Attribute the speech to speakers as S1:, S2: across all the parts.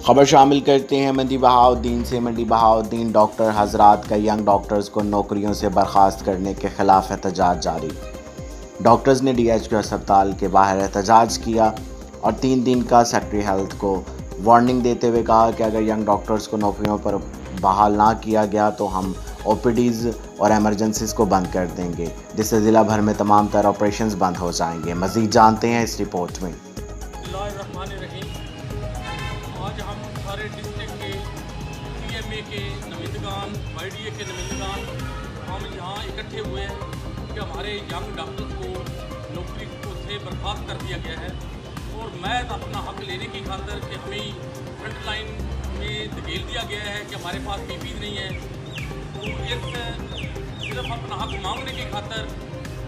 S1: खबर शामिल करते हैं मंडी बहाउद्दीन से। मंडी बहाउद्दीन डॉक्टर हजरात का यंग डॉक्टर्स को नौकरियों से बर्खास्त करने के खिलाफ एहतजाज जारी। डॉक्टर्स ने DHQ अस्पताल के बाहर एहतजाज किया और 3 दिन का सेक्रेटरी हेल्थ को वार्निंग देते हुए कहा कि अगर यंग डॉक्टर्स को नौकरियों पर बहाल ना किया गया तो हम OPDs और एमरजेंसीज को बंद कर देंगे, जिससे ज़िला भर में तमाम तरह ऑपरेशंस बंद हो जाएंगे। मज़ीद जानते हैं इस रिपोर्ट में।
S2: आज हम सारे डिस्ट्रिक्ट के PMA के नुमाइंदगान, YDA के नुमाइंदगान हम यहाँ इकट्ठे हुए हैं कि हमारे यंग डॉक्टर्स को नौकरी से बर्खास्त कर दिया गया है और मैं अपना हक लेने की खातर कि हमें फ्रंट लाइन में धकेल दिया गया है कि हमारे पास PPE नहीं है, तो इस सिर्फ अपना हक मांगने की खातर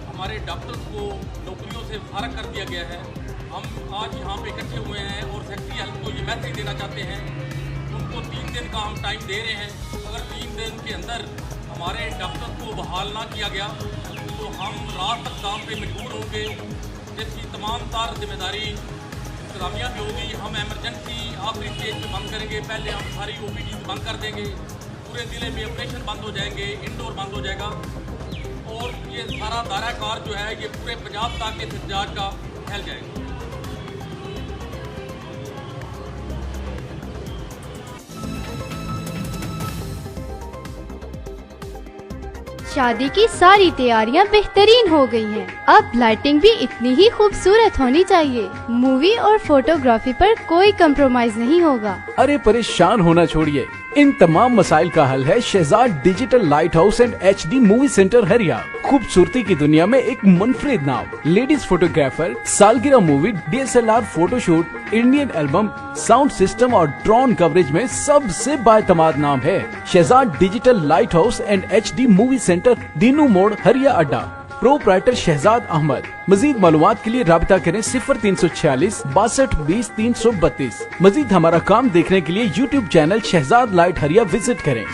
S2: हमारे डॉक्टर्स को नौकरियों से फारग कर दिया गया है। हम आज यहाँ पे इकट्ठे हुए हैं और सेक्रेटरी हेल्थ को ये मैसेज देना चाहते हैं, उनको 3 दिन का हम टाइम दे रहे हैं। अगर 3 दिन के अंदर हमारे डॉक्टर को बहाल ना किया गया तो हम रात तक काम पे मजबूर होंगे, जिसकी तमाम तार जिम्मेदारी इंतजामिया की होगी। हम एमरजेंसी आखिरी स्टेज पे बंद करेंगे, पहले हम सारी OPD बंद कर देंगे, पूरे ज़िले में ऑपरेशन बंद हो जाएंगे, इंडोर बंद हो जाएगा और ये सारा दायरा कार जो है ये पूरे पंजाब तक के एहतजाज का फैल जाएगा।
S3: शादी की सारी तैयारियां बेहतरीन हो गई हैं। अब लाइटिंग भी इतनी ही खूबसूरत होनी चाहिए। मूवी और फोटोग्राफी पर कोई कंप्रोमाइज नहीं होगा।
S4: अरे परेशान होना छोड़िए, इन तमाम मसाइल का हल है Shahzad digital light house and HD movie centre Haria. खूबसूरती की दुनिया में एक मुनफरिद नाम, लेडीज फोटोग्राफर, सालगिरह movie, DSLR photoshoot, Indian album, sound system और ड्रोन कवरेज में सबसे बाएतमाद नाम है Shahzad digital light house and HD movie centre, Dinu मोड़, हरिया अड्डा। प्रोप्राइटर शहजाद अहमद। मजीद मालूमात के लिए राबिता करें 0346 62 20 332। मजीद हमारा काम देखने के लिए YouTube चैनल शहजाद लाइट हरिया विजिट करें।